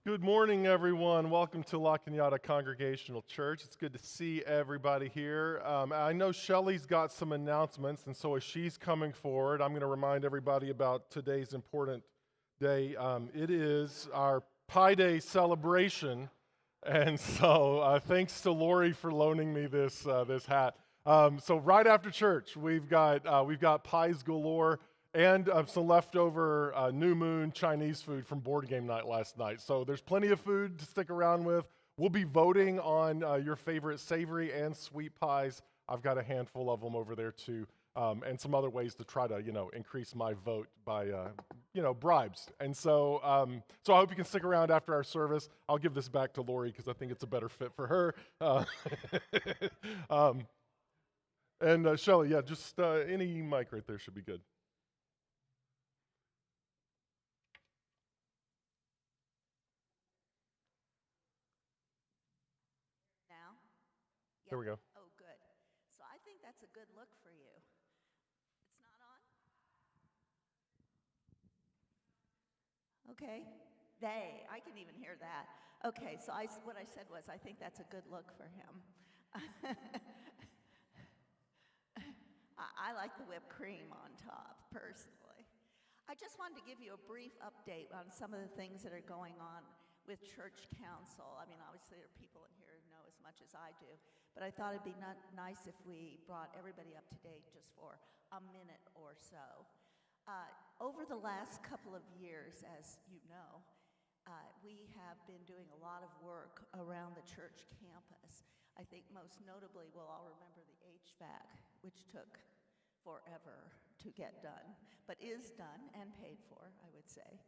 Good morning, everyone. Welcome to La Cañada Congregational Church. It's good to see everybody here. I know Shelly's got some announcements, and so as she's coming forward, I'm going to remind everybody about today's important day. It is our Pi Day celebration, and so thanks to Lori for loaning me this hat. So right after church, we've got pies galore and some leftover New Moon Chinese food from board game night last night. So there's plenty of food to stick around with. We'll be voting on your favorite savory and sweet pies. I've got a handful of them over there too, and some other ways to try to increase my vote by bribes. And so I hope you can stick around after our service. I'll give this back to Lori because I think it's a better fit for her. And Shelly, yeah, just any mic right there should be good. Now? There we go. Oh, good. So I think that's a good look for you. It's not on? Okay. I can even hear that. Okay, so what I said was I think that's a good look for him. I like the whipped cream on top, personally. I just wanted to give you a brief update on some of the things that are going on with church council. I mean, obviously there are people in here who know as much as I do, but I thought it'd be nice if we brought everybody up to date just for a minute or so. Over the last couple of years, as you know, we have been doing a lot of work around the church campus. I think most notably we'll all remember the HVAC, which took forever to get done, but is done and paid for, I would say.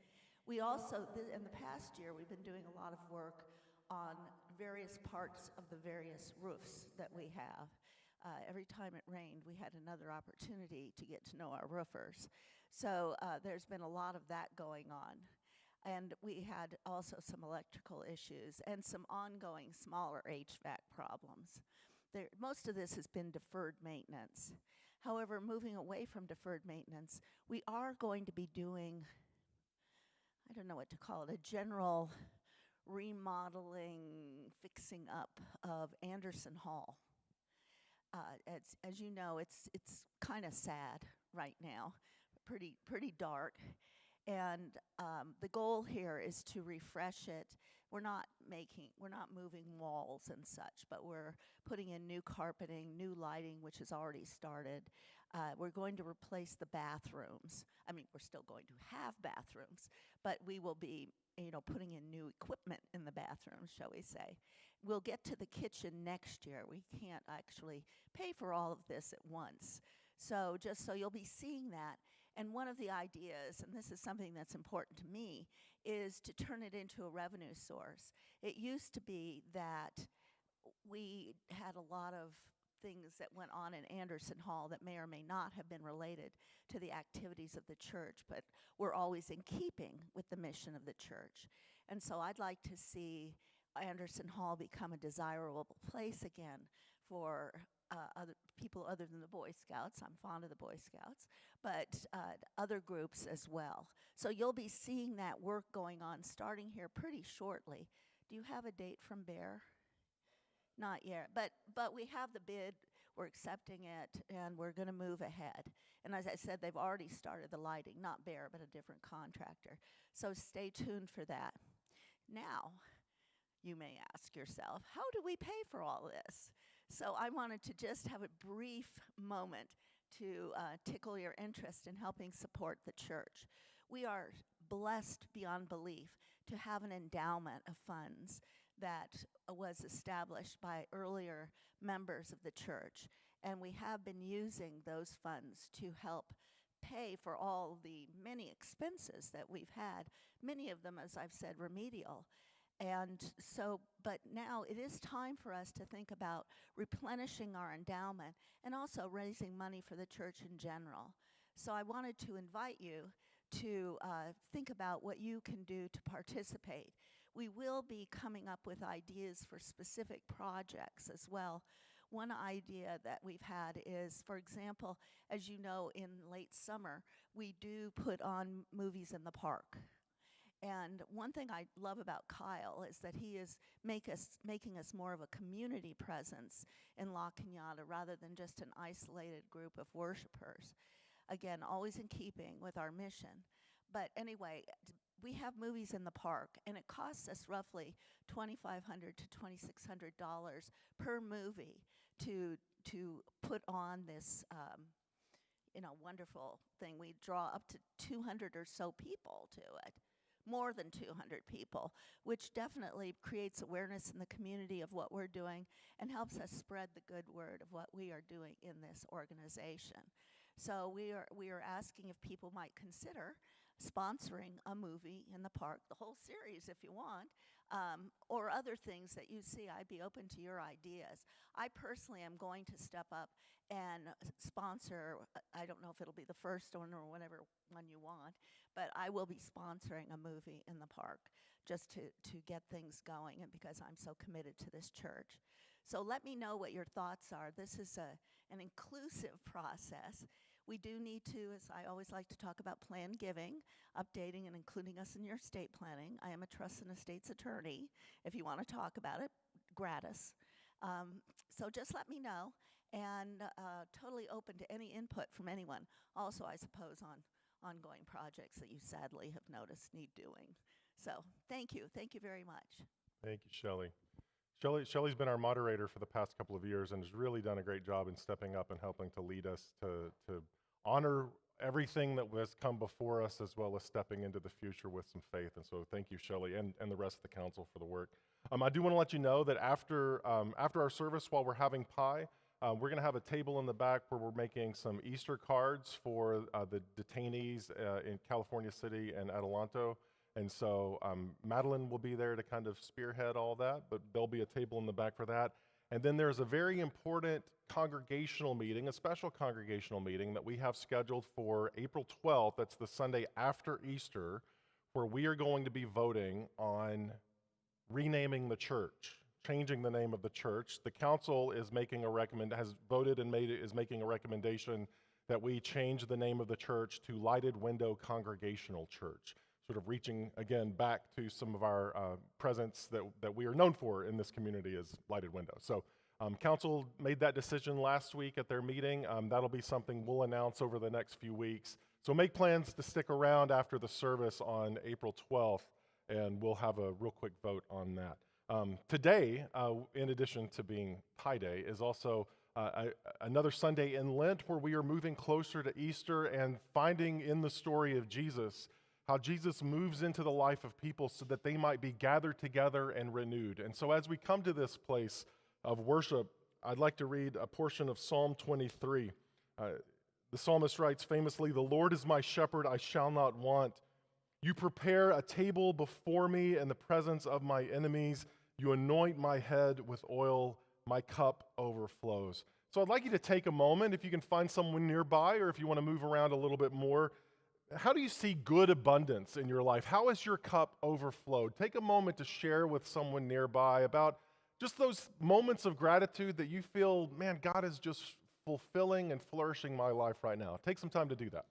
We also, in the past year, we've been doing a lot of work on various parts of the various roofs that we have. Every time it rained, we had another opportunity to get to know our roofers. So there's been a lot of that going on. And we had also some electrical issues and some ongoing smaller HVAC problems. Most of this has been deferred maintenance. However, moving away from deferred maintenance, we are going to be doing, I don't know what to call it, a general remodeling, fixing up of Anderson Hall. As you know, it's kind of sad right now, pretty dark. And the goal here is to refresh it. We're not moving walls and such, but we're putting in new carpeting, new lighting, which has already started. We're going to replace the bathrooms. I mean, we're still going to have bathrooms, but we will be, putting in new equipment in the bathrooms, shall we say. We'll get to the kitchen next year. We can't actually pay for all of this at once. So just so you'll be seeing that. And one of the ideas, and this is something that's important to me, is to turn it into a revenue source. It used to be that we had a lot of things that went on in Anderson Hall that may or may not have been related to the activities of the church, but were always in keeping with the mission of the church. And so I'd like to see Anderson Hall become a desirable place again for other people other than the Boy Scouts. I'm fond of the Boy Scouts, but other groups as well. So you'll be seeing that work going on starting here pretty shortly. Do you have a date from Bear? Not yet, but we have the bid, we're accepting it, and we're going to move ahead. And as I said, they've already started the lighting, not Bear, but a different contractor. So stay tuned for that. Now, you may ask yourself, how do we pay for all this? So I wanted to just have a brief moment to tickle your interest in helping support the church. We are blessed beyond belief to have an endowment of funds that was established by earlier members of the church, and we have been using those funds to help pay for all the many expenses that we've had, many of them, as I've said, remedial. And so, but now it is time for us to think about replenishing our endowment and also raising money for the church in general. So I wanted to invite you to think about what you can do to participate. We will be coming up with ideas for specific projects as well. One idea that we've had is, for example, as you know, in late summer, we do put on movies in the park. And one thing I love about Kyle is that he is making us more of a community presence in La Cañada rather than just an isolated group of worshipers. Again, always in keeping with our mission. But anyway, we have movies in the park, and it costs us roughly $2,500 to $2,600 per movie to put on this wonderful thing. We draw up to 200 or so people to it, more than 200 people, which definitely creates awareness in the community of what we're doing and helps us spread the good word of what we are doing in this organization. So we are asking if people might consider sponsoring a movie in the park, the whole series if you want, or other things that you see. I'd be open to your ideas. I personally am going to step up and sponsor, I don't know if it'll be the first one or whatever one you want, but I will be sponsoring a movie in the park just to get things going, and because I'm so committed to this church. So let me know what your thoughts are. This is an inclusive process. We do need to, as I always like to talk about, plan giving, updating and including us in your estate planning. I am a trust and estates attorney, if you want to talk about it, gratis. So just let me know, and totally open to any input from anyone. Also, I suppose, on ongoing projects that you sadly have noticed need doing. So thank you very much. Thank you, Shelley. Shelley's been our moderator for the past couple of years and has really done a great job in stepping up and helping to lead us to honor everything that has come before us, as well as stepping into the future with some faith. And so thank you, Shelley, and the rest of the council for the work. I do want to let you know that after our service, while we're having pie, we're going to have a table in the back where we're making some Easter cards for the detainees in California City and Adelanto. And so Madeline will be there to kind of spearhead all that, but there'll be a table in the back for that. And then there's a very important congregational meeting, a special congregational meeting that we have scheduled for April 12th. That's the Sunday after Easter, where we are going to be voting on renaming the church, changing the name of the church. The council is making has voted and is making a recommendation that we change the name of the church to Lighted Window Congregational Church, sort of reaching, again, back to some of our presence that we are known for in this community as Lighted Window. So council made that decision last week at their meeting. That'll be something we'll announce over the next few weeks. So make plans to stick around after the service on April 12th, and we'll have a real quick vote on that. Today, in addition to being Pi Day, is also another Sunday in Lent where we are moving closer to Easter and finding in the story of Jesus how Jesus moves into the life of people so that they might be gathered together and renewed. And so as we come to this place of worship, I'd like to read a portion of Psalm 23. The psalmist writes famously, "The Lord is my shepherd, I shall not want. You prepare a table before me in the presence of my enemies. You anoint my head with oil, my cup overflows." So I'd like you to take a moment, if you can find someone nearby, or if you want to move around a little bit more. How do you see good abundance in your life? How has your cup overflowed? Take a moment to share with someone nearby about just those moments of gratitude that you feel, man, God is just fulfilling and flourishing my life right now. Take some time to do that.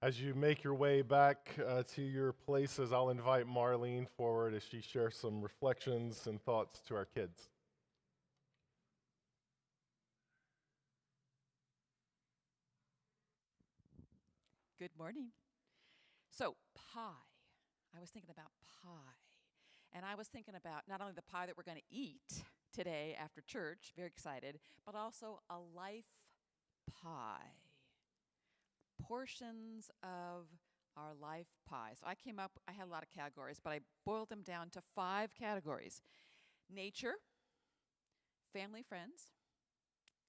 As you make your way back to your places, I'll invite Marlene forward as she shares some reflections and thoughts to our kids. Good morning. So, pie. I was thinking about pie. And I was thinking about not only the pie that we're going to eat today after church, very excited, but also a life pie. Portions of our life pie. So I had a lot of categories, but I boiled them down to 5 categories: nature, family, friends,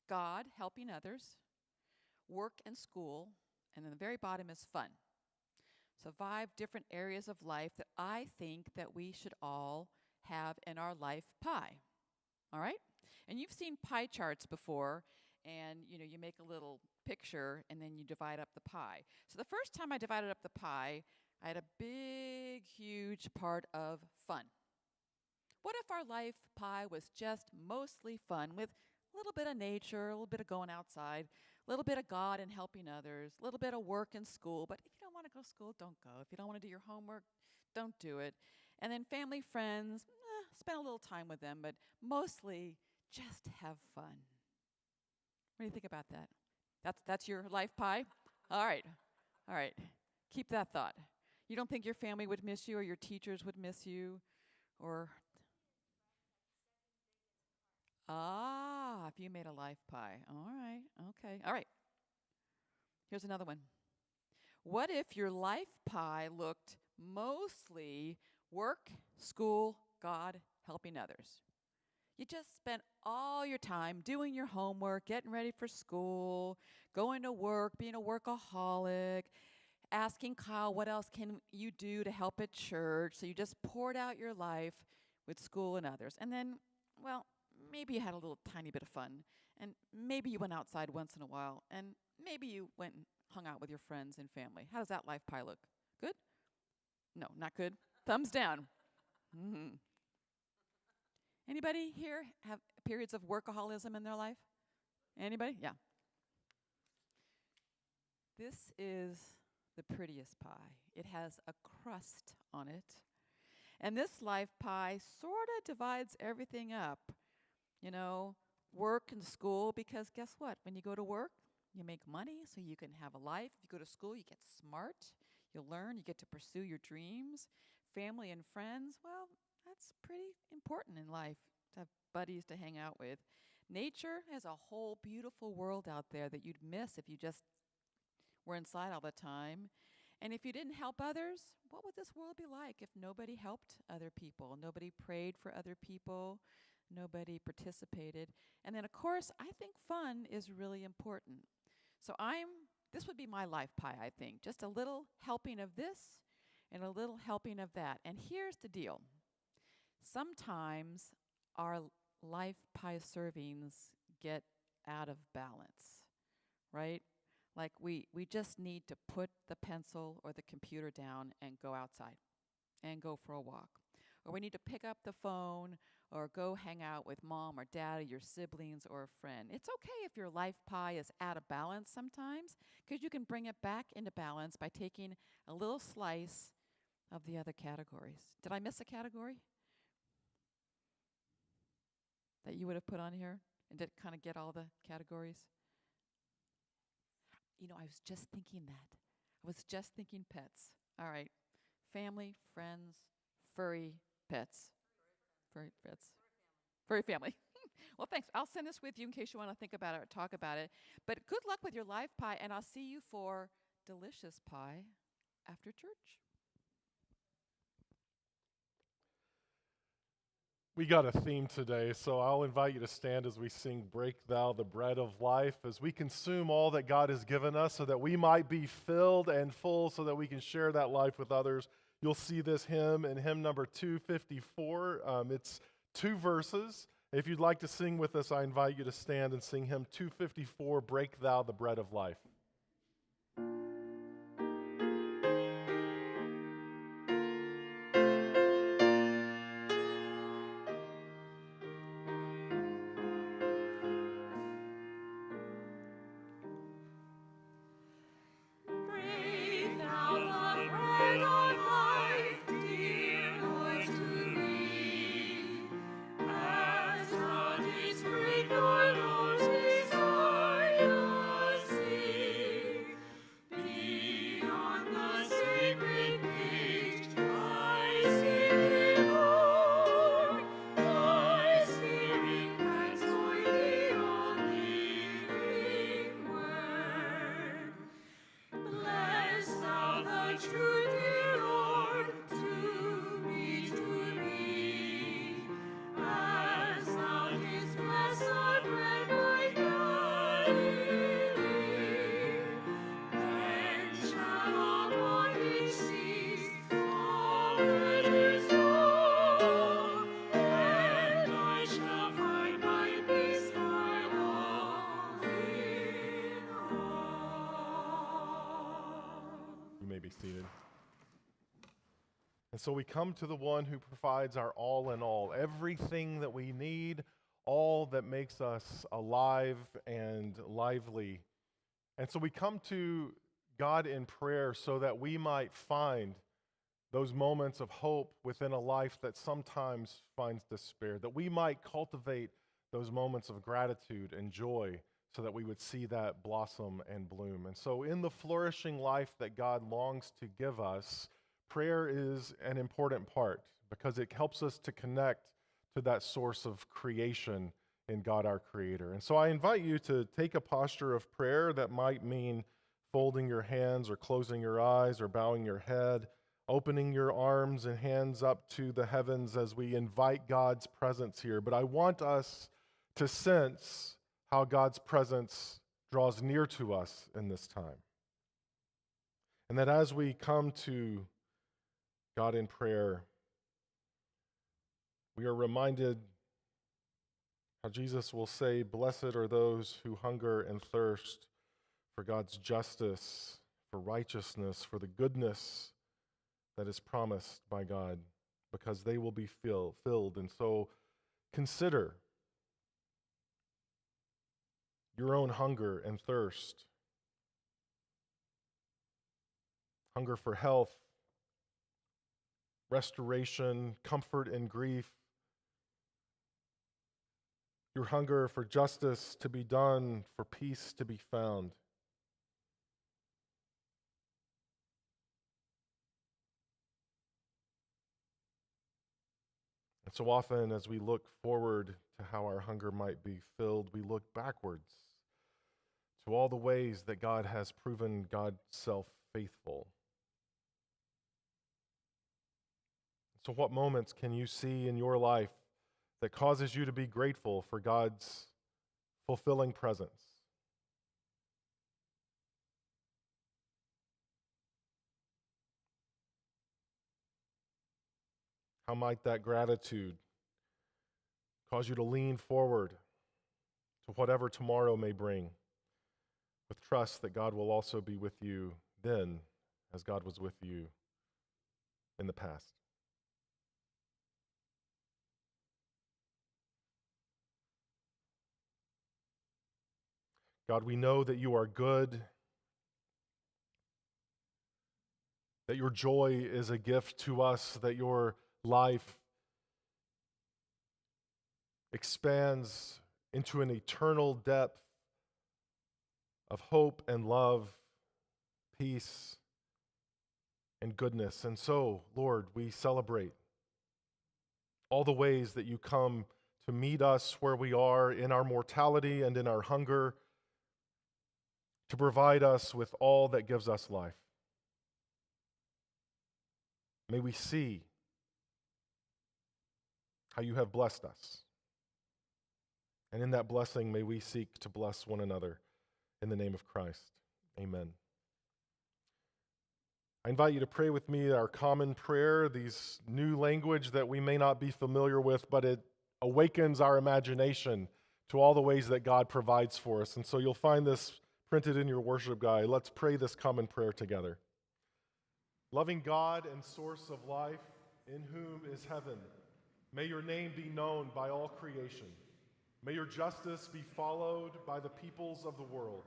God, helping others, work and school, and then the very bottom is fun. So 5 different areas of life that I think that we should all have in our life pie. All right? And you've seen pie charts before, and you make a little picture and then you divide up the pie. So the first time I divided up the pie, I had a big, huge part of fun. What if our life pie was just mostly fun with a little bit of nature, a little bit of going outside, a little bit of God and helping others, a little bit of work and school, but if you don't want to go to school, don't go. If you don't want to do your homework, don't do it. And then family, friends, spend a little time with them, but mostly just have fun. What do you think about that? That's your life pie? All right. All right. Keep that thought. You don't think your family would miss you or your teachers would miss you or if you made a life pie. All right. Okay. All right. Here's another one. What if your life pie looked mostly work, school, God, helping others? You just spent all your time doing your homework, getting ready for school, going to work, being a workaholic, asking Kyle what else can you do to help at church. So you just poured out your life with school and others. And then, well, maybe you had a little tiny bit of fun. And maybe you went outside once in a while. And maybe you went and hung out with your friends and family. How does that life pie look? Good? No, not good. Thumbs down. Mm-hmm. Anybody here have periods of workaholism in their life? Anybody? Yeah. This is the prettiest pie. It has a crust on it. And this life pie sort of divides everything up. You know, work and school, because guess what? When you go to work, you make money so you can have a life. If you go to school, you get smart. You learn, you get to pursue your dreams. Family and friends, well, that's pretty important in life to have buddies to hang out with. Nature has a whole beautiful world out there that you'd miss if you just were inside all the time. And if you didn't help others, what would this world be like if nobody helped other people? Nobody prayed for other people, nobody participated. And then, of course, I think fun is really important. So this would be my life pie, I think. Just a little helping of this and a little helping of that. And here's the deal. Sometimes our life pie servings get out of balance, right? Like we just need to put the pencil or the computer down and go outside and go for a walk. Or we need to pick up the phone or go hang out with mom or dad or your siblings or a friend. It's okay if your life pie is out of balance sometimes, because you can bring it back into balance by taking a little slice of the other categories. Did I miss a category that you would have put on here? And did it kind of get all the categories? I was just thinking that. I was just thinking pets. All right. Family, friends, furry pets. Furry pets. Furry family. Well, thanks. I'll send this with you in case you want to think about it or talk about it. But good luck with your life pie, and I'll see you for delicious pie after church. We got a theme today, so I'll invite you to stand as we sing Break Thou the Bread of Life, as we consume all that God has given us so that we might be filled and full so that we can share that life with others. You'll see this hymn in hymn number 254. It's 2 verses. If you'd like to sing with us, I invite you to stand and sing hymn 254, Break Thou the Bread of Life. Break And so we come to the one who provides our all in all, everything that we need, all that makes us alive and lively. And so we come to God in prayer so that we might find those moments of hope within a life that sometimes finds despair, that we might cultivate those moments of gratitude and joy so that we would see that blossom and bloom. And so in the flourishing life that God longs to give us, prayer is an important part because it helps us to connect to that source of creation in God our Creator. And so I invite you to take a posture of prayer that might mean folding your hands or closing your eyes or bowing your head, opening your arms and hands up to the heavens as we invite God's presence here. But I want us to sense how God's presence draws near to us in this time. And that as we come to God in prayer, we are reminded how Jesus will say, "Blessed are those who hunger and thirst for God's justice, for righteousness, for the goodness that is promised by God, because they will be filled." And so consider your own hunger and thirst. Hunger for health, restoration, comfort in grief. Your hunger for justice to be done, for peace to be found. And so often, as we look forward to how our hunger might be filled, we look backwards to all the ways that God has proven God's self faithful. So, what moments can you see in your life that causes you to be grateful for God's fulfilling presence? How might that gratitude cause you to lean forward to whatever tomorrow may bring, with trust that God will also be with you then as God was with you in the past? God, we know that you are good, that your joy is a gift to us, that your life expands into an eternal depth of hope and love, peace and goodness. And so, Lord, we celebrate all the ways that you come to meet us where we are in our mortality and in our hunger, to provide us with all that gives us life. May we see how you have blessed us. And in that blessing, may we seek to bless one another in the name of Christ. Amen. I invite you to pray with me our common prayer, these new language that we may not be familiar with, but it awakens our imagination to all the ways that God provides for us. And so you'll find this printed in your worship guide. Let's pray this common prayer together. Loving God and source of life, in whom is heaven, may your name be known by all creation. May your justice be followed by the peoples of the world.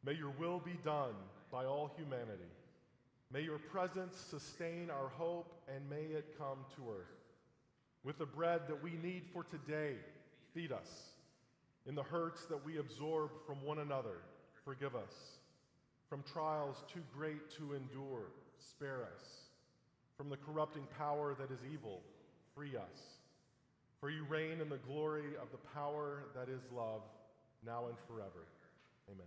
May your will be done by all humanity. May your presence sustain our hope, and may it come to earth. With the bread that we need for today, feed us. In the hurts that we absorb from one another, forgive us. From trials too great to endure, spare us. From the corrupting power that is evil, free us. For you reign in the glory of the power that is love, now and forever. Amen.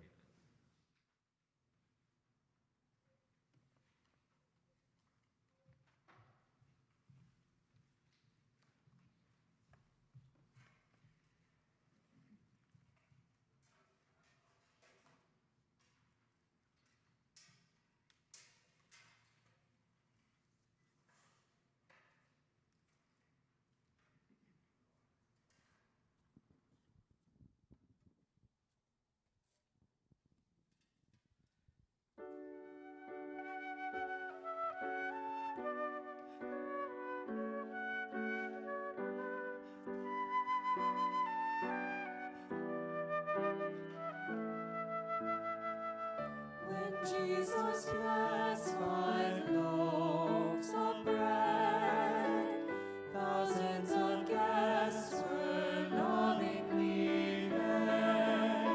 Jesus blessed 5 loaves of bread. Thousands of guests were lovingly fed.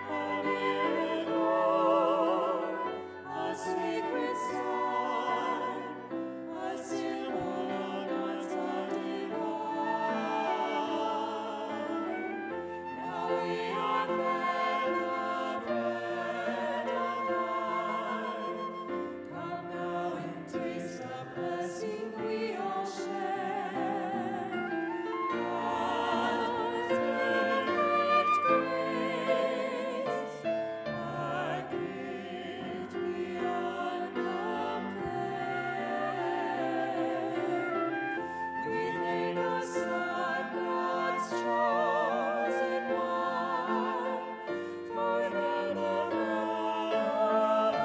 A miracle, a sacred sign, a symbol of God's love divine. Now we are fed the bread of life. Come now and taste the blessing we all share. God's perfect grace, our gift beyond compare. We thank the Son, God's chosen one, for from the throne above,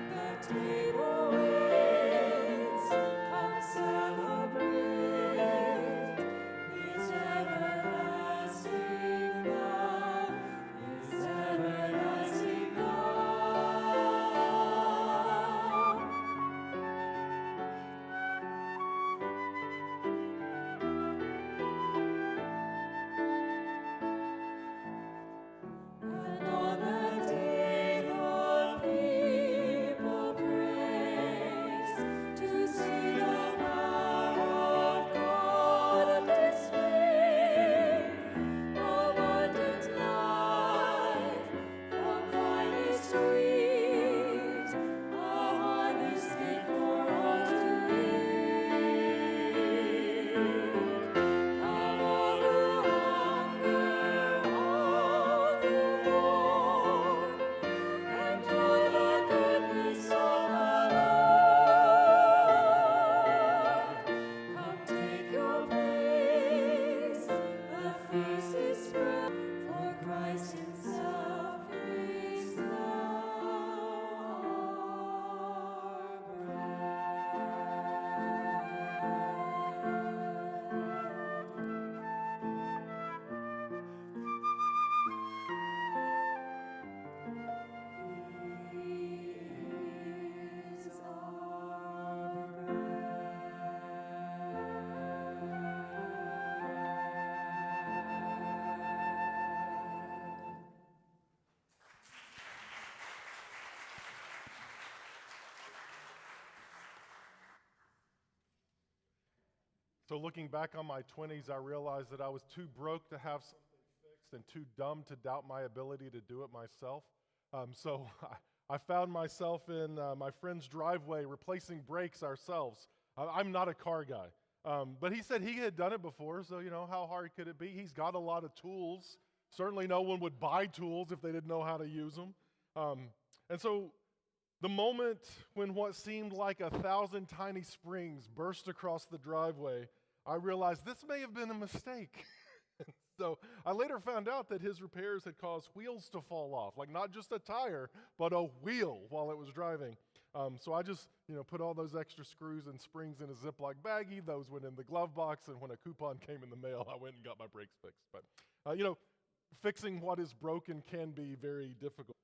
the table waits. Come celebrate His everlasting love, His everlasting love. And on that day the people praise, to see the power of God displayed. Abundant life from finest wheat, a harvest fit for all to eat. Come all who hunger, all who mourn, enjoy the goodness of the Lord. Come take your place, the feast is spread, for Christ Himself is now our bread. He is So looking back on my 20s, I realized that I was too broke to have something fixed and too dumb to doubt my ability to do it myself. So I found myself in my friend's driveway replacing brakes ourselves. I'm not a car guy, but he said he had done it before, so how hard could it be? He's got a lot of tools. Certainly no one would buy tools if they didn't know how to use them. And so the moment when what seemed like 1,000 tiny springs burst across the driveway, I realized this may have been a mistake. So I later found out that his repairs had caused wheels to fall off, like not just a tire, but a wheel while it was driving. So I just, put all those extra screws and springs in a Ziploc baggie. Those went in the glove box, and when a coupon came in the mail, I went and got my brakes fixed. But, fixing what is broken can be very difficult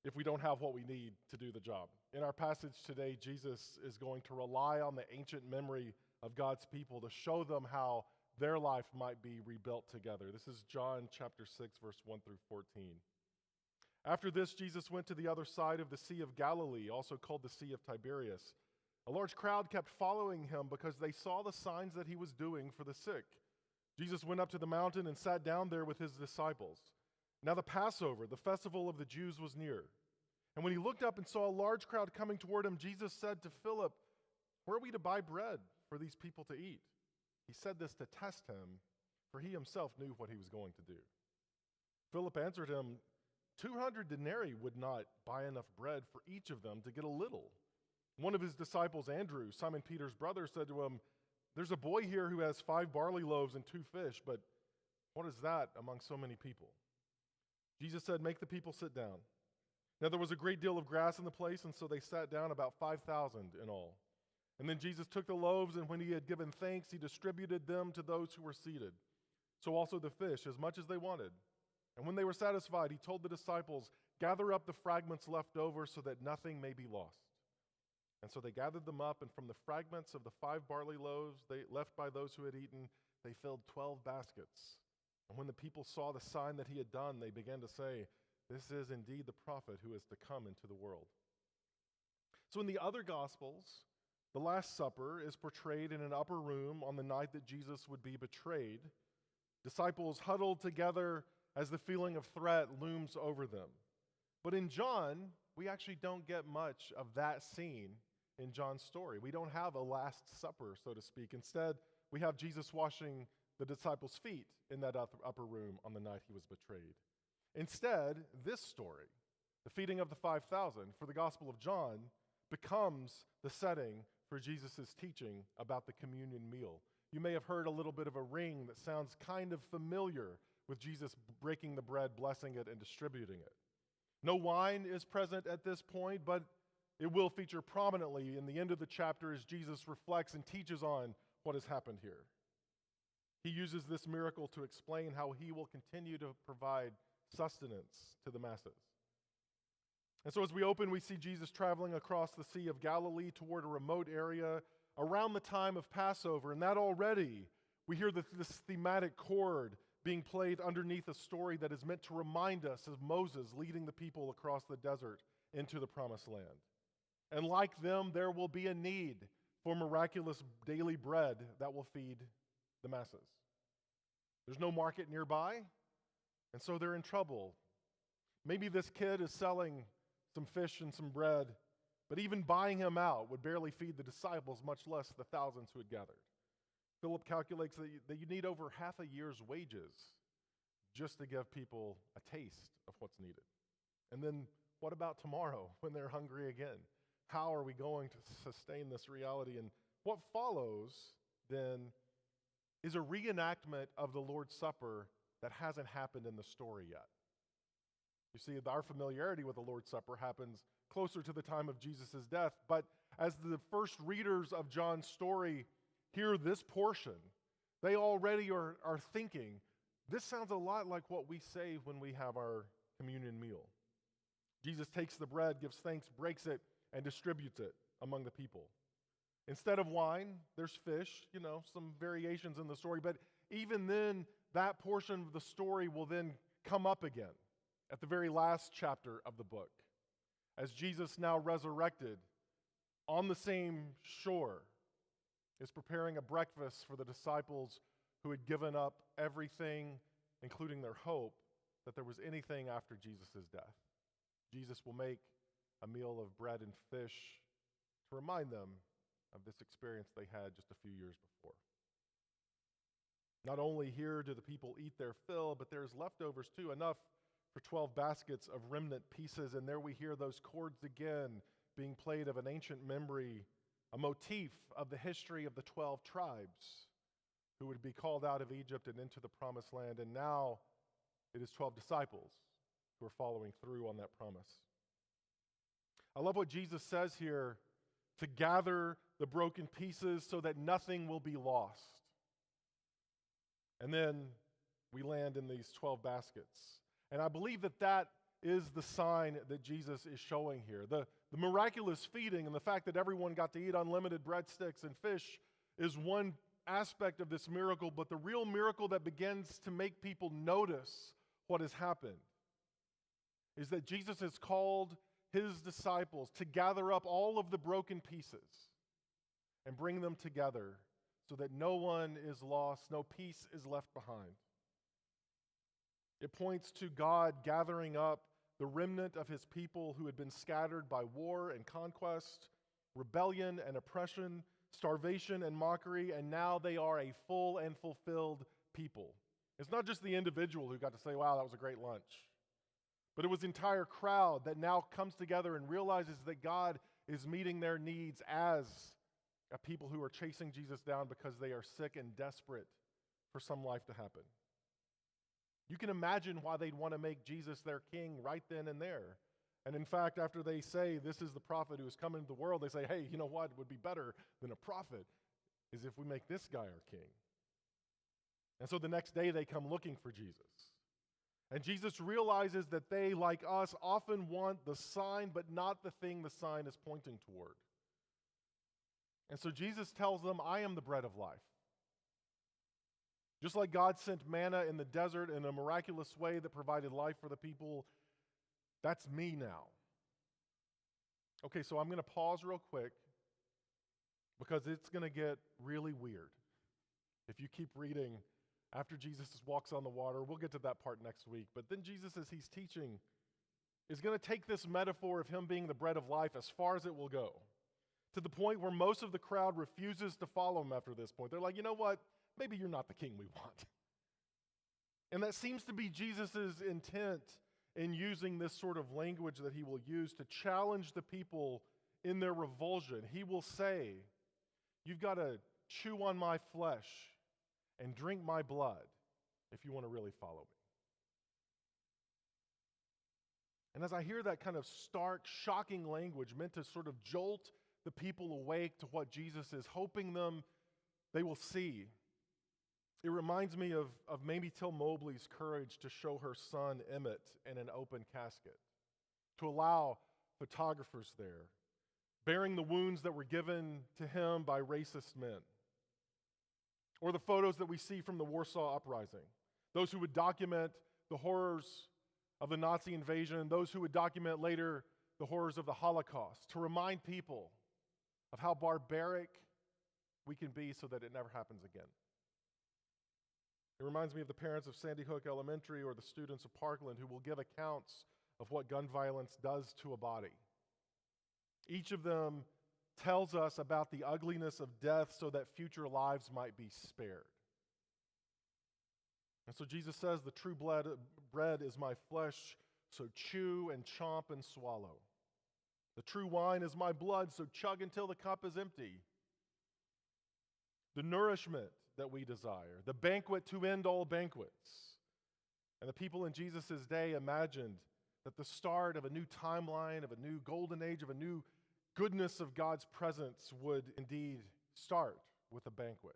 if we don't have what we need to do the job. In our passage today, Jesus is going to rely on the ancient memory of God's people to show them how their life might be rebuilt together. This is John chapter 6, verse 1 through 14. After this, Jesus went to the other side of the Sea of Galilee, also called the Sea of Tiberias. A large crowd kept following him because they saw the signs that he was doing for the sick. Jesus went up to the mountain and sat down there with his disciples. Now the Passover, the festival of the Jews, was near. And when he looked up and saw a large crowd coming toward him, Jesus said to Philip, "Where are we to buy bread for these people to eat?" He said this to test him, for he himself knew what he was going to do. Philip answered him, 200 denarii would not buy enough bread for each of them to get a little. One of his disciples, Andrew, Simon Peter's brother, said to him, "There's a boy here who has 5 barley loaves and 2 fish, but what is that among so many people?" Jesus said, "Make the people sit down." Now there was a great deal of grass in the place, and so they sat down, about 5,000 in all. And then Jesus took the loaves, and when he had given thanks, he distributed them to those who were seated. So also the fish, as much as they wanted. And when they were satisfied, he told the disciples, "Gather up the fragments left over so that nothing may be lost." And so they gathered them up, and from the fragments of the 5 barley loaves they left by those who had eaten, they filled 12 baskets. And when the people saw the sign that he had done, they began to say, "This is indeed the prophet who is to come into the world." So in the other Gospels, the Last Supper is portrayed in an upper room on the night that Jesus would be betrayed. Disciples huddled together as the feeling of threat looms over them. But in John, we actually don't get much of that scene in John's story. We don't have a Last Supper, so to speak. Instead, we have Jesus washing the disciples' feet in that upper room on the night he was betrayed. Instead, this story, the feeding of the 5,000 for the Gospel of John, becomes the setting for Jesus' teaching about the communion meal. You may have heard a little bit of a ring that sounds kind of familiar with Jesus breaking the bread, blessing it, and distributing it. No wine is present at this point, but it will feature prominently in the end of the chapter as Jesus reflects and teaches on what has happened here. He uses this miracle to explain how he will continue to provide sustenance to the masses. And so as we open, we see Jesus traveling across the Sea of Galilee toward a remote area around the time of Passover. And that already, we hear this thematic chord being played underneath a story that is meant to remind us of Moses leading the people across the desert into the promised land. And like them, there will be a need for miraculous daily bread that will feed the masses. There's no market nearby, and so they're in trouble. Maybe this kid is selling some fish and some bread, but even buying him out would barely feed the disciples, much less the thousands who had gathered. Philip calculates that you need over half a year's wages just to give people a taste of what's needed. And then what about tomorrow when they're hungry again? How are we going to sustain this reality? And what follows then is a reenactment of the Lord's Supper that hasn't happened in the story yet. You see, our familiarity with the Lord's Supper happens closer to the time of Jesus' death, but as the first readers of John's story hear this portion, they already are thinking, this sounds a lot like what we say when we have our communion meal. Jesus takes the bread, gives thanks, breaks it, and distributes it among the people. Instead of wine, there's fish, some variations in the story, but even then, that portion of the story will then come up again at the very last chapter of the book, as Jesus, now resurrected on the same shore, is preparing a breakfast for the disciples who had given up everything, including their hope, that there was anything after Jesus' death. Jesus will make a meal of bread and fish to remind them of this experience they had just a few years before. Not only here do the people eat their fill, but there's leftovers too, enough for 12 baskets of remnant pieces, and there we hear those chords again being played of an ancient memory, a motif of the history of the 12 tribes who would be called out of Egypt and into the promised land, and now it is 12 disciples who are following through on that promise. I love what Jesus says here, to gather the broken pieces so that nothing will be lost. And then we land in these 12 baskets. And I believe that is the sign that Jesus is showing here. The miraculous feeding and the fact that everyone got to eat unlimited breadsticks and fish is one aspect of this miracle, but the real miracle that begins to make people notice what has happened is that Jesus has called his disciples to gather up all of the broken pieces and bring them together so that no one is lost, no piece is left behind. It points to God gathering up the remnant of his people who had been scattered by war and conquest, rebellion and oppression, starvation and mockery, and now they are a full and fulfilled people. It's not just the individual who got to say, wow, that was a great lunch. But it was the entire crowd that now comes together and realizes that God is meeting their needs as a people who are chasing Jesus down because they are sick and desperate for some life to happen. You can imagine why they'd want to make Jesus their king right then and there. And in fact, after they say, this is the prophet who is coming into the world, they say, hey, you know what would be better than a prophet is if we make this guy our king. And so the next day they come looking for Jesus. And Jesus realizes that they, like us, often want the sign, but not the thing the sign is pointing toward. And so Jesus tells them, I am the bread of life. Just like God sent manna in the desert in a miraculous way that provided life for the people, that's me now. Okay, so I'm going to pause real quick because it's going to get really weird. If you keep reading after Jesus walks on the water, we'll get to that part next week. But then Jesus, as he's teaching, is going to take this metaphor of him being the bread of life as far as it will go, to the point where most of the crowd refuses to follow him after this point. They're like, you know what? Maybe you're not the king we want. And that seems to be Jesus' intent in using this sort of language that he will use to challenge the people in their revulsion. He will say, you've got to chew on my flesh and drink my blood if you want to really follow me. And as I hear that kind of stark, shocking language meant to sort of jolt the people awake to what Jesus is hoping they will see, it reminds me of Mamie Till Mobley's courage to show her son Emmett in an open casket, to allow photographers there, bearing the wounds that were given to him by racist men. Or the photos that we see from the Warsaw Uprising, those who would document the horrors of the Nazi invasion, those who would document later the horrors of the Holocaust, to remind people of how barbaric we can be so that it never happens again. It reminds me of the parents of Sandy Hook Elementary or the students of Parkland who will give accounts of what gun violence does to a body. Each of them tells us about the ugliness of death so that future lives might be spared. And so Jesus says, the true bread is my flesh, so chew and chomp and swallow. The true wine is my blood, so chug until the cup is empty. The nourishment that we desire, the banquet to end all banquets. And the people in Jesus' day imagined that the start of a new timeline, of a new golden age, of a new goodness of God's presence would indeed start with a banquet.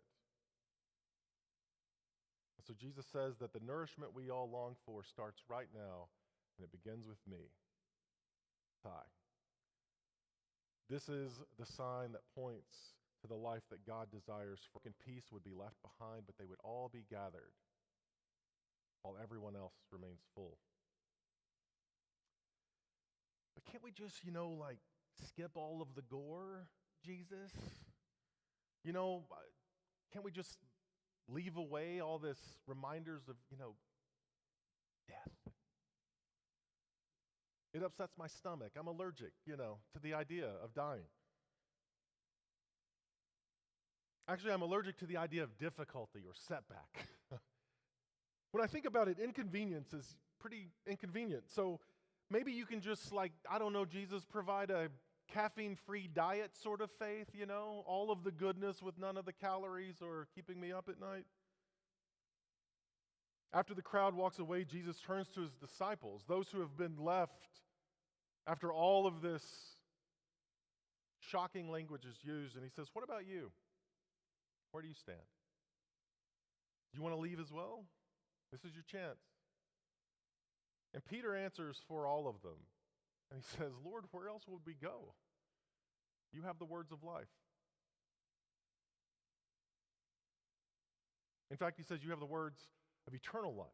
So Jesus says that the nourishment we all long for starts right now, and it begins with me. Tie. This is the sign that points to the life that God desires. For peace would be left behind, but they would all be gathered while everyone else remains full. But can't we just, skip all of the gore, Jesus? Can't we just leave away all this reminders of, death? It upsets my stomach. I'm allergic, to the idea of dying. Actually, I'm allergic to the idea of difficulty or setback. When I think about it, inconvenience is pretty inconvenient. So maybe you can just, Jesus, provide a caffeine-free diet sort of faith, all of the goodness with none of the calories or keeping me up at night. After the crowd walks away, Jesus turns to his disciples, those who have been left after all of this shocking language is used, and he says, what about you? Where do you stand? Do you want to leave as well? This is your chance. And Peter answers for all of them. And he says, Lord, where else would we go? You have the words of life. In fact, he says you have the words of eternal life.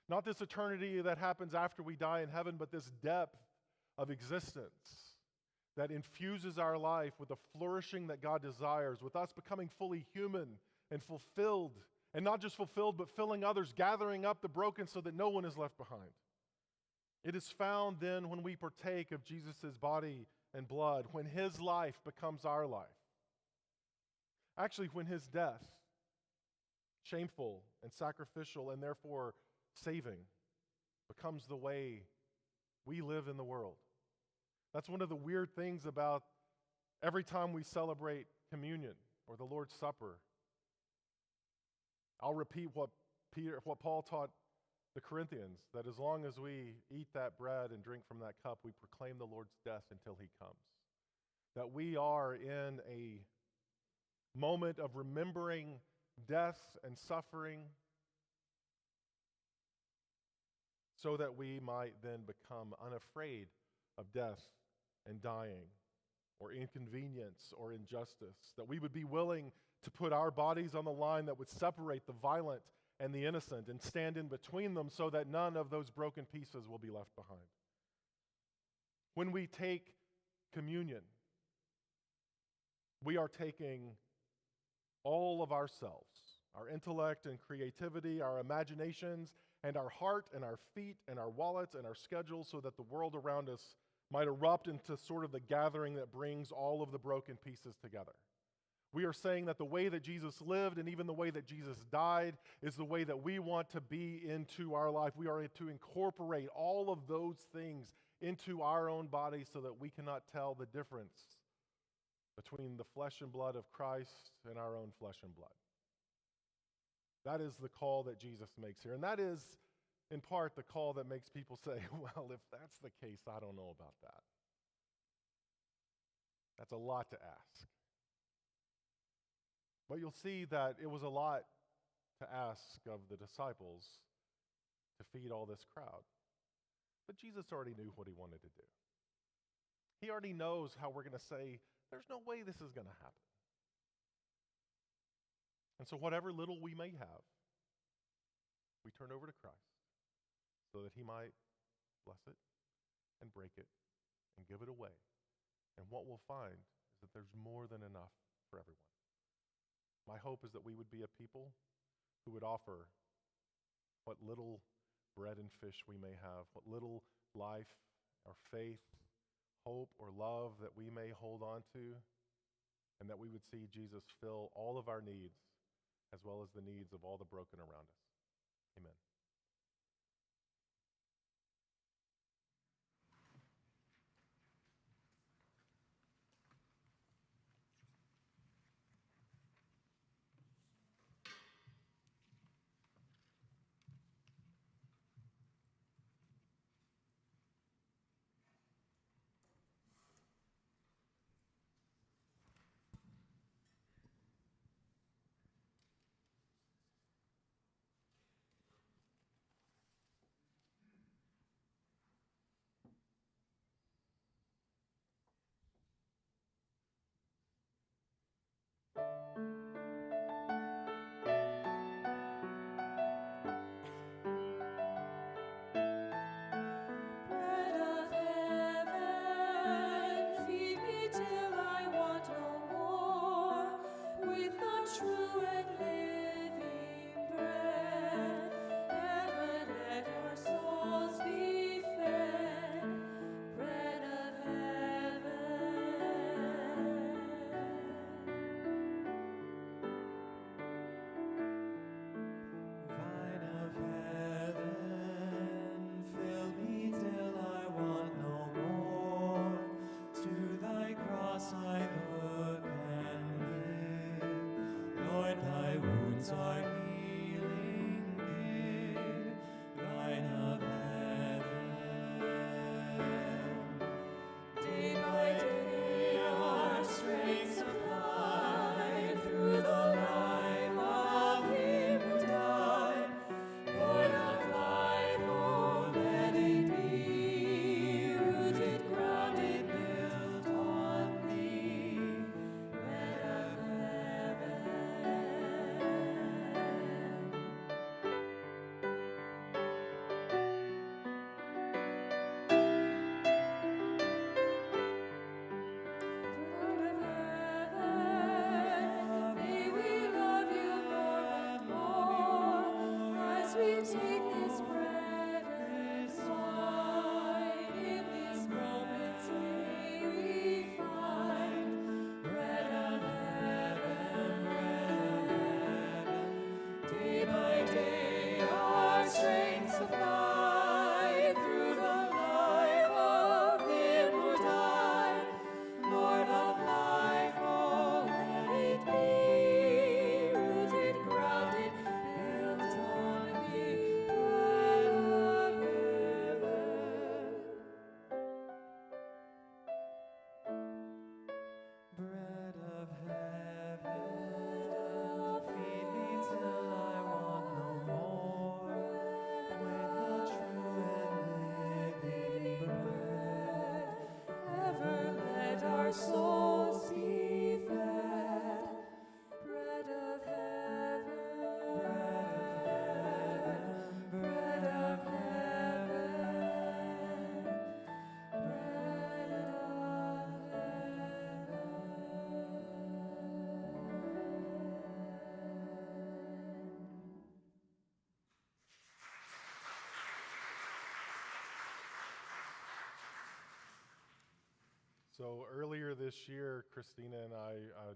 Not this eternity that happens after we die in heaven, but this depth of existence that infuses our life with the flourishing that God desires, with us becoming fully human and fulfilled, and not just fulfilled, but filling others, gathering up the broken so that no one is left behind. It is found then when we partake of Jesus' body and blood, when his life becomes our life. Actually, when his death, shameful and sacrificial and therefore saving, becomes the way we live in the world. That's one of the weird things about every time we celebrate communion or the Lord's Supper. I'll repeat what Paul taught the Corinthians, that as long as we eat that bread and drink from that cup, we proclaim the Lord's death until he comes. That we are in a moment of remembering death and suffering, so that we might then become unafraid of death and dying or inconvenience or injustice, that we would be willing to put our bodies on the line that would separate the violent and the innocent and stand in between them so that none of those broken pieces will be left behind. When we take communion, we are taking all of ourselves, our intellect and creativity, our imaginations, and our heart and our feet and our wallets and our schedules so that the world around us might erupt into sort of the gathering that brings all of the broken pieces together. We are saying that the way that Jesus lived and even the way that Jesus died is the way that we want to be into our life. We are to incorporate all of those things into our own bodies so that we cannot tell the difference between the flesh and blood of Christ and our own flesh and blood. That is the call that Jesus makes here. And that is, in part, the call that makes people say, well, if that's the case, I don't know about that. That's a lot to ask. But you'll see that it was a lot to ask of the disciples to feed all this crowd. But Jesus already knew what he wanted to do. He already knows how we're going to say, there's no way this is going to happen. And so whatever little we may have, we turn over to Christ so that he might bless it and break it and give it away. And what we'll find is that there's more than enough for everyone. My hope is that we would be a people who would offer what little bread and fish we may have, what little life or faith, hope or love that we may hold on to, and that we would see Jesus fill all of our needs as well as the needs of all the broken around us. Amen. Bread of heaven, feed me till I want no more, with the true and living bread. Heaven, let your souls be fed. Bread of heaven. Vine of heaven, fill me till I want no more. To thy cross I look and live. Lord, thy wounds are healing, give. Vine of heaven. Day by day our strength supplied through the life of him who died. Lord of life, oh, let it be rooted, grounded, built on thee. Bread of heaven. Bread of heaven, may we love you more and more as we take this bread and wine. In these moments may we find bread of heaven, day by day our strength supplied through the life of him who died. Lord of life, oh, let it be rooted, grounded, built on thee. Bread our souls be fed. Bread of heaven, bread of heaven, bread of heaven. So earlier this year, Christina and I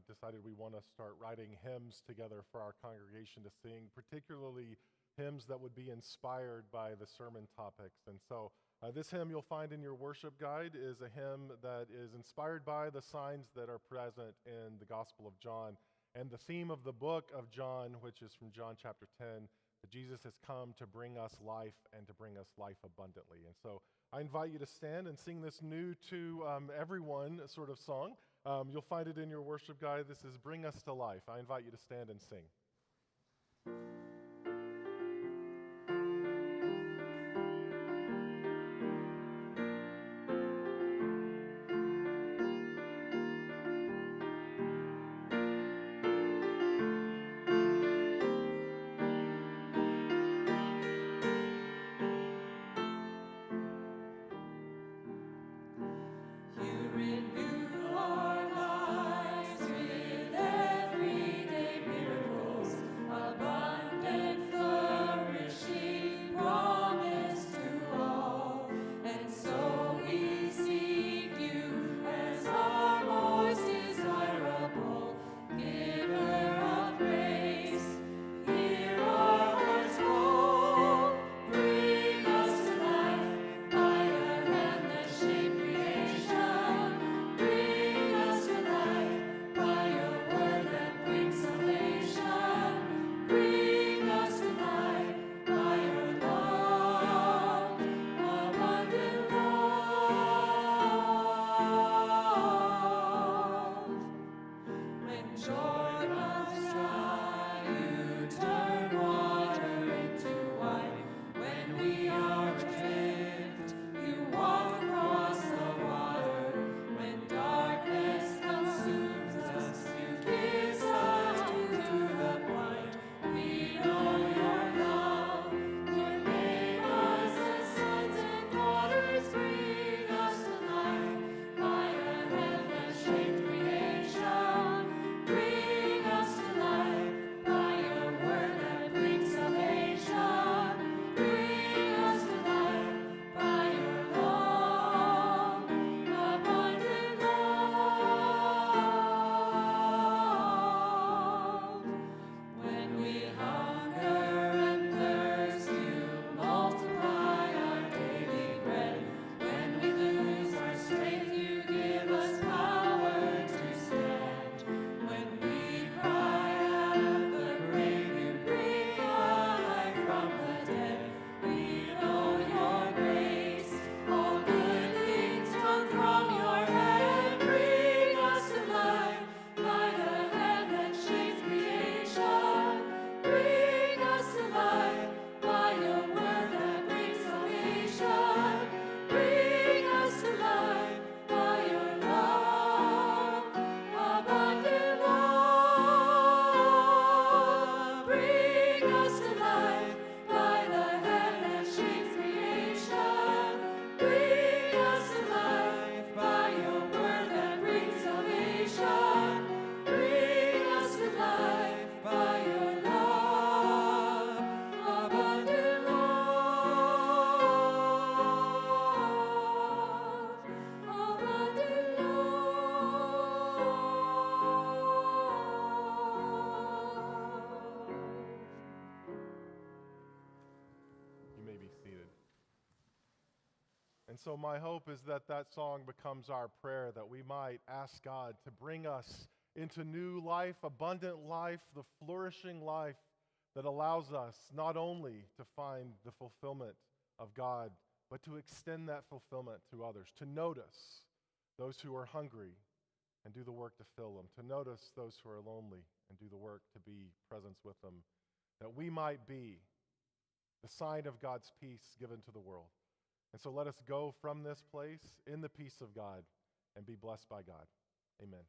decided we want to start writing hymns together for our congregation to sing, particularly hymns that would be inspired by the sermon topics. And so this hymn you'll find in your worship guide is a hymn that is inspired by the signs that are present in the Gospel of John. And the theme of the book of John, which is from John chapter 10, that Jesus has come to bring us life and to bring us life abundantly. And so I invite you to stand and sing this new to everyone sort of song. You'll find it in your worship guide. This is Bring Us to Life. I invite you to stand and sing. You renew our lives with everyday miracles, abundant flourishing promise to all. And so we seek you as our most desirable giver of grace. Hear our hearts call, bring us to life by a hand that shaped creation. Bring us to life by your word that brings salvation. Bring us to life by your love, abundant love. When joy runs dry, you turn water into wine. When we are adrift, you walk across the water. When darkness consumes us, you kiss us to the blind. We know your love. You make us as sons and daughters. Bring us to life by a hand that shaped creation. Bring us to life by your word that brings salvation. Bring us to life by your love, abundant love. When we hunger and thirst, you multiply our daily bread. When we lose our strength, you give us power to stand. When we cry out of the grave, you bring life from the dead. We know your grace. All good things come from your hand. Bring us to life by the hand that shapes creation. Bring us to life by your word that brings salvation. Bring us to life by your love, abundant love. Bring us to life by the hand that shapes creation. Bring us to life by your word that brings salvation. Bring us to life by your love, abundant love, abundant love. You may be seated. And so my hope is that that song becomes our prayer, that we might ask God to bring us into new life, abundant life, the flourishing life that allows us not only to find the fulfillment of God, but to extend that fulfillment to others, to notice those who are hungry and do the work to fill them, to notice those who are lonely and do the work to be presence with them, that we might be the sign of God's peace given to the world. And so let us go from this place in the peace of God and be blessed by God. Amen.